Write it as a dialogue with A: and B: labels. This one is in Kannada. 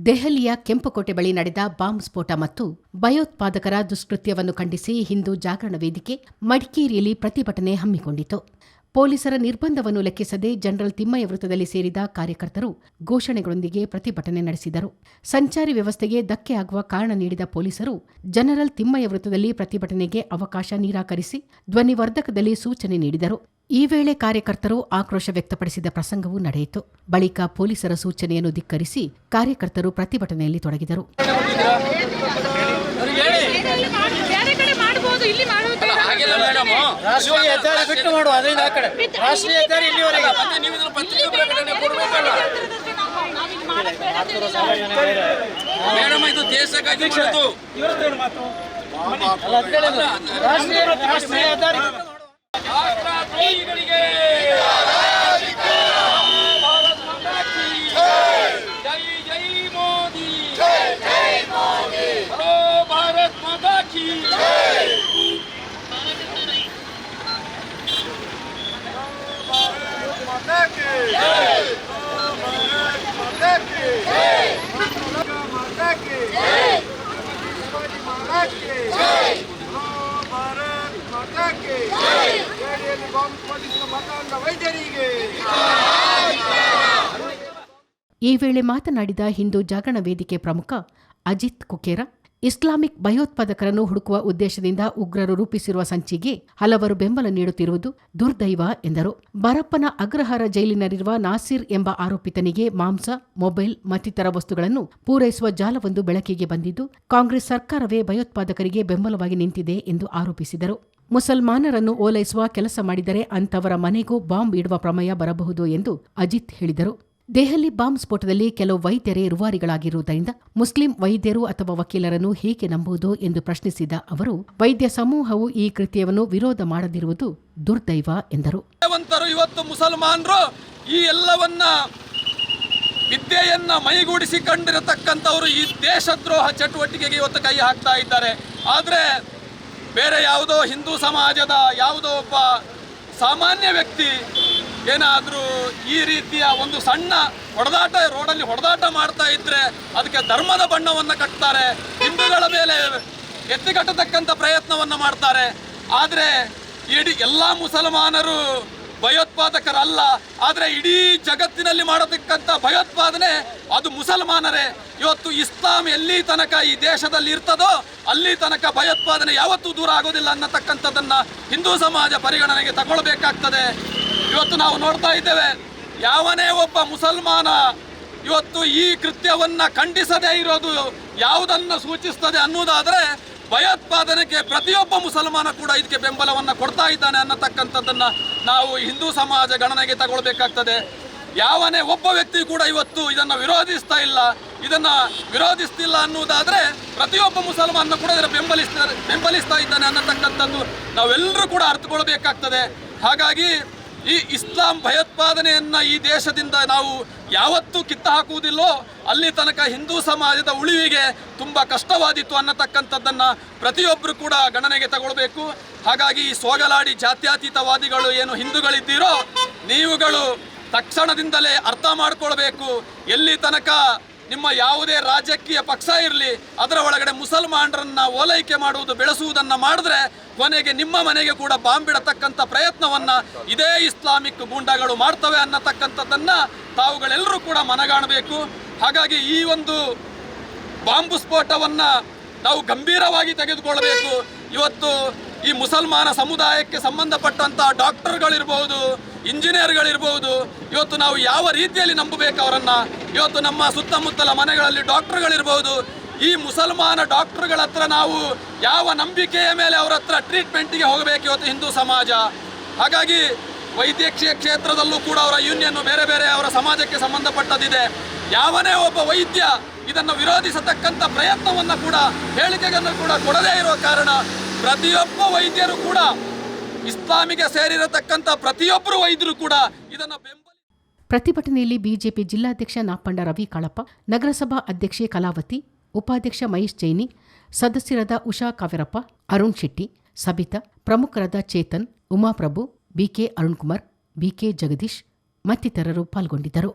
A: ದೆಹಲಿಯ ಕೆಂಪುಕೋಟೆ ಬಳಿ ನಡೆದ ಬಾಂಬ್ ಸ್ಫೋಟ ಮತ್ತು ಭಯೋತ್ಪಾದಕರ ದುಷ್ಕೃತ್ಯವನ್ನು ಖಂಡಿಸಿ ಹಿಂದೂ ಜಾಗರಣ ವೇದಿಕೆ ಮಡಿಕೇರಿಯಲ್ಲಿ ಪ್ರತಿಭಟನೆ ಹಮ್ಮಿಕೊಂಡಿತು. ಪೊಲೀಸರ ನಿರ್ಬಂಧವನ್ನು ಲೆಕ್ಕಿಸದೆ ಜನರಲ್ ತಿಮ್ಮಯ್ಯ ವೃತ್ತದಲ್ಲಿ ಸೇರಿದ ಕಾರ್ಯಕರ್ತರು ಘೋಷಣೆಗಳೊಂದಿಗೆ ಪ್ರತಿಭಟನೆ ನಡೆಸಿದರು. ಸಂಚಾರಿ ವ್ಯವಸ್ಥೆಗೆ ಧಕ್ಕೆ ಆಗುವ ಕಾರಣ ನೀಡಿದ ಪೊಲೀಸರು ಜನರಲ್ ತಿಮ್ಮಯ್ಯ ವೃತ್ತದಲ್ಲಿ ಪ್ರತಿಭಟನೆಗೆ ಅವಕಾಶ ನಿರಾಕರಿಸಿ ಧ್ವನಿವರ್ಧಕದಲ್ಲಿ ಸೂಚನೆ ನೀಡಿದರು. ಈ ವೇಳೆ ಕಾರ್ಯಕರ್ತರು ಆಕ್ರೋಶ ವ್ಯಕ್ತಪಡಿಸಿದ ಪ್ರಸಂಗವೂ ನಡೆಯಿತು. ಬಳಿಕ ಪೊಲೀಸರ ಸೂಚನೆಯನ್ನು ಧಿಕ್ಕರಿಸಿ ಕಾರ್ಯಕರ್ತರು ಪ್ರತಿಭಟನೆಯಲ್ಲಿ ತೊಡಗಿದರು.
B: ರಾಷ್ಟ್ರೀಯ ಹೆದ್ದಾರಿ ಬಿಟ್ಟು ಮಾಡುವ ಅದರಿಂದ ಆ ಕಡೆ ರಾಷ್ಟ್ರೀಯ ಹೆದ್ದಾರಿ ಇಲ್ಲಿವರೆಗೆ
C: ಇದು ದೇಶಕ್ಕಾಗಿ
B: ರಾಷ್ಟ್ರೀಯ ಹೆದ್ದಾರಿ
A: ಈ ವೇಳೆ ಮಾತನಾಡಿದ ಹಿಂದೂ ಜಾಗರಣ ವೇದಿಕೆ ಪ್ರಮುಖ ಅಜಿತ್ ಕುಕೇರ, ಇಸ್ಲಾಮಿಕ್ ಭಯೋತ್ಪಾದಕರನ್ನು ಹುಡುಕುವ ಉದ್ದೇಶದಿಂದ ಉಗ್ರರು ರೂಪಿಸಿರುವ ಸಂಚಿಗೆ ಹಲವರು ಬೆಂಬಲ ನೀಡುತ್ತಿರುವುದು ದುರ್ದೈವ ಎಂದರು. ಬರಪ್ಪನ ಅಗ್ರಹಾರ ಜೈಲಿನಲ್ಲಿರುವ ನಾಸಿರ್ ಎಂಬ ಆರೋಪಿತನಿಗೆ ಮಾಂಸ, ಮೊಬೈಲ್ ಮತ್ತಿತರ ವಸ್ತುಗಳನ್ನು ಪೂರೈಸುವ ಜಾಲವೊಂದು ಬೆಳಕಿಗೆ ಬಂದಿದ್ದು ಕಾಂಗ್ರೆಸ್ ಸರ್ಕಾರವೇ ಭಯೋತ್ಪಾದಕರಿಗೆ ಬೆಂಬಲವಾಗಿ ನಿಂತಿದೆ ಎಂದು ಆರೋಪಿಸಿದರು. ಮುಸಲ್ಮಾನರನ್ನು ಓಲೈಸುವ ಕೆಲಸ ಮಾಡಿದರೆ ಅಂತವರ ಮನೆಗೂ ಬಾಂಬ್ ಇಡುವ ಪ್ರಮೇಯ ಬರಬಹುದು ಎಂದು ಅಜಿತ್ ಹೇಳಿದರು. ದೆಹಲಿ ಬಾಂಬ್ ಸ್ಫೋಟದಲ್ಲಿ ಕೆಲವು ವೈದ್ಯರೇ ರೂವಾರಿಗಳಾಗಿರುವುದರಿಂದ ಮುಸ್ಲಿಂ ವೈದ್ಯರು ಅಥವಾ ವಕೀಲರನ್ನು ಹೇಗೆ ನಂಬುವುದು ಎಂದು ಪ್ರಶ್ನಿಸಿದ ಅವರು, ವೈದ್ಯ ಸಮೂಹವು ಈ ಕೃತ್ಯವನ್ನು ವಿರೋಧ ಮಾಡದಿರುವುದು ದುರ್ದೈವ ಎಂದರು.
C: ಇವತ್ತು ಮುಸಲ್ಮಾನರು ಈ ಎಲ್ಲವನ್ನ ವಿದ್ಯೆಯನ್ನ ಮೈಗೂಡಿಸಿಕೊಂಡಿರತಕ್ಕಂಥವರು ಈ ದೇಶದ್ರೋಹ ಚಟುವಟಿಕೆಗೆ ಇವತ್ತು ಕೈ ಹಾಕ್ತಾ ಇದ್ದಾರೆ. ಆದರೆ ಬೇರೆ ಯಾವುದೋ ಹಿಂದೂ ಸಮಾಜದ ಯಾವುದೋ ಒಬ್ಬ ಸಾಮಾನ್ಯ ವ್ಯಕ್ತಿ ಏನಾದರೂ ಈ ರೀತಿಯ ಒಂದು ಸಣ್ಣ ರೋಡಲ್ಲಿ ಹೊಡೆದಾಟ ಮಾಡ್ತಾ ಇದ್ರೆ ಅದಕ್ಕೆ ಧರ್ಮದ ಬಣ್ಣವನ್ನು ಕಟ್ತಾರೆ, ಹಿಂದೂಗಳ ಮೇಲೆ ಎತ್ತಿಕಟ್ಟತಕ್ಕಂಥ ಪ್ರಯತ್ನವನ್ನು ಮಾಡ್ತಾರೆ. ಆದರೆ ಇಡೀ ಎಲ್ಲ ಮುಸಲ್ಮಾನರು ಭಯೋತ್ಪಾದಕರಲ್ಲ. ಆದರೆ ಇಡೀ ಜಗತ್ತಿನಲ್ಲಿ ಮಾಡತಕ್ಕಂಥ ಭಯೋತ್ಪಾದನೆ ಅದು ಮುಸಲ್ಮಾನರೇ. ಇವತ್ತು ಇಸ್ಲಾಂ ಎಲ್ಲಿ ತನಕ ಈ ದೇಶದಲ್ಲಿ ಇರ್ತದೋ ಅಲ್ಲಿ ತನಕ ಭಯೋತ್ಪಾದನೆ ಯಾವತ್ತೂ ದೂರ ಆಗೋದಿಲ್ಲ ಅನ್ನತಕ್ಕಂಥದ್ದನ್ನು ಹಿಂದೂ ಸಮಾಜ ಪರಿಗಣನೆಗೆ ತಗೊಳ್ಬೇಕಾಗ್ತದೆ. ಇವತ್ತು ನಾವು ನೋಡ್ತಾ ಇದ್ದೇವೆ, ಯಾವನೇ ಒಬ್ಬ ಮುಸಲ್ಮಾನ ಇವತ್ತು ಈ ಕೃತ್ಯವನ್ನು ಖಂಡಿಸದೇ ಇರೋದು ಯಾವುದನ್ನು ಸೂಚಿಸ್ತದೆ ಅನ್ನೋದಾದರೆ ಭಯೋತ್ಪಾದನೆಗೆ ಪ್ರತಿಯೊಬ್ಬ ಮುಸಲ್ಮಾನ ಕೂಡ ಇದಕ್ಕೆ ಬೆಂಬಲವನ್ನು ಕೊಡ್ತಾ ಇದ್ದಾನೆ ಅನ್ನತಕ್ಕಂಥದ್ದನ್ನು ನಾವು ಹಿಂದೂ ಸಮಾಜ ಗಣನೆಗೆ ತಗೊಳ್ಬೇಕಾಗ್ತದೆ. ಯಾವನೇ ಒಬ್ಬ ವ್ಯಕ್ತಿ ಕೂಡ ಇವತ್ತು ಇದನ್ನು ವಿರೋಧಿಸ್ತಿಲ್ಲ ಅನ್ನೋದಾದರೆ ಪ್ರತಿಯೊಬ್ಬ ಮುಸಲ್ಮಾನ ಕೂಡ ಇದನ್ನು ಬೆಂಬಲಿಸ್ತಾ ಇದ್ದಾನೆ ಅನ್ನತಕ್ಕಂಥದ್ದು ನಾವೆಲ್ಲರೂ ಕೂಡ ಅರ್ಥಕೊಳ್ಬೇಕಾಗ್ತದೆ. ಹಾಗಾಗಿ ಈ ಇಸ್ಲಾಂ ಭಯೋತ್ಪಾದನೆಯನ್ನು ಈ ದೇಶದಿಂದ ನಾವು ಯಾವತ್ತೂ ಕಿತ್ತ ಹಾಕುವುದಿಲ್ಲೋ ಅಲ್ಲಿ ತನಕ ಹಿಂದೂ ಸಮಾಜದ ಉಳಿವಿಗೆ ತುಂಬ ಕಷ್ಟವಾದೀತು ಅನ್ನತಕ್ಕಂಥದ್ದನ್ನು ಪ್ರತಿಯೊಬ್ಬರು ಕೂಡ ಗಣನೆಗೆ ತಗೊಳ್ಬೇಕು. ಹಾಗಾಗಿ ಈ ಸೋಗಲಾಡಿ ಜಾತ್ಯತೀತವಾದಿಗಳು ಏನು ಹಿಂದೂಗಳಿದ್ದೀರೋ ನೀವುಗಳು ತಕ್ಷಣದಿಂದಲೇ ಅರ್ಥ ಮಾಡ್ಕೊಳ್ಬೇಕು. ಎಲ್ಲಿ ತನಕ ನಿಮ್ಮ ಯಾವುದೇ ರಾಜಕೀಯ ಪಕ್ಷ ಇರಲಿ ಅದರ ಒಳಗಡೆ ಮುಸಲ್ಮಾನರನ್ನ ಓಲೈಕೆ ಮಾಡುವುದು ಬೆಳೆಸುವುದನ್ನು ಮಾಡಿದ್ರೆ ಕೊನೆಗೆ ನಿಮ್ಮ ಮನೆಗೆ ಕೂಡ ಬಾಂಬ್ ಬಿಡತಕ್ಕಂಥ ಪ್ರಯತ್ನವನ್ನು ಇದೇ ಇಸ್ಲಾಮಿಕ್ ಗೂಂಡಾಗಳು ಮಾಡ್ತವೆ ಅನ್ನತಕ್ಕಂಥದ್ದನ್ನು ತಾವುಗಳೆಲ್ಲರೂ ಕೂಡ ಮನಗಾಣಬೇಕು. ಹಾಗಾಗಿ ಈ ಒಂದು ಬಾಂಬ್ ಸ್ಫೋಟವನ್ನು ನಾವು ಗಂಭೀರವಾಗಿ ತೆಗೆದುಕೊಳ್ಳಬೇಕು. ಇವತ್ತು ಈ ಮುಸಲ್ಮಾನ ಸಮುದಾಯಕ್ಕೆ ಸಂಬಂಧಪಟ್ಟಂಥ ಡಾಕ್ಟರ್ಗಳಿರ್ಬೋದು, ಇಂಜಿನಿಯರ್ಗಳಿರ್ಬೋದು, ಇವತ್ತು ನಾವು ಯಾವ ರೀತಿಯಲ್ಲಿ ನಂಬಬೇಕು ಅವರನ್ನು? ಇವತ್ತು ನಮ್ಮ ಸುತ್ತಮುತ್ತಲ ಮನೆಗಳಲ್ಲಿ ಡಾಕ್ಟರ್ಗಳಿರ್ಬೋದು, ಈ ಮುಸಲ್ಮಾನ ಡಾಕ್ಟರ್ಗಳ ಹತ್ರ ನಾವು ಯಾವ ನಂಬಿಕೆಯ ಮೇಲೆ ಅವರ ಹತ್ರ ಟ್ರೀಟ್ಮೆಂಟಿಗೆ ಹೋಗಬೇಕು ಇವತ್ತು ಹಿಂದೂ ಸಮಾಜ? ಹಾಗಾಗಿ ವೈದ್ಯಕೀಯ ಕ್ಷೇತ್ರದಲ್ಲೂ ಕೂಡ ಅವರ ಯೂನಿಯನ್ನು ಬೇರೆ ಬೇರೆ ಅವರ ಸಮಾಜಕ್ಕೆ ಸಂಬಂಧಪಟ್ಟದಿದೆ. ಯಾವನೇ ಒಬ್ಬ ವೈದ್ಯ ಇದನ್ನು ವಿರೋಧಿಸತಕ್ಕಂಥ ಪ್ರಯತ್ನವನ್ನು ಕೂಡ ಹೇಳಿಕೆಗಳನ್ನು ಕೂಡ ಕೊಡದೇ ಇರುವ ಕಾರಣ ಪ್ರತಿಯೊಬ್ಬ ವೈದ್ಯರು ಕೂಡ ಇಸ್ಲಾಮಿಗೆ ಸೇರಿರತಕ್ಕಂಥ ಪ್ರತಿಯೊಬ್ಬರು ವೈದ್ಯರು ಕೂಡ ಇದನ್ನು
A: ಪ್ರತಿಭಟನೆಯಲ್ಲಿ ಬಿಜೆಪಿ ಜಿಲ್ಲಾಧ್ಯಕ್ಷ ನಾಪಂಡ ರವಿ ಕಾಳಪ್ಪ, ನಗರಸಭಾ ಅಧ್ಯಕ್ಷೆ ಕಲಾವತಿ, ಉಪಾಧ್ಯಕ್ಷ ಮಹೇಶ್ ಜೈನಿ, ಸದಸ್ಯರಾದ ಉಷಾ ಕಾವೇರಪ್ಪ, ಅರುಣ್ ಶೆಟ್ಟಿ, ಸಬಿತಾ, ಪ್ರಮುಖರಾದ ಚೇತನ್, ಉಮಾಪ್ರಭು, ಬಿಕೆ ಅರುಣ್ಕುಮಾರ್, ಬಿಕೆ ಜಗದೀಶ್ ಮತ್ತಿತರರು ಪಾಲ್ಗೊಂಡಿದ್ದರು.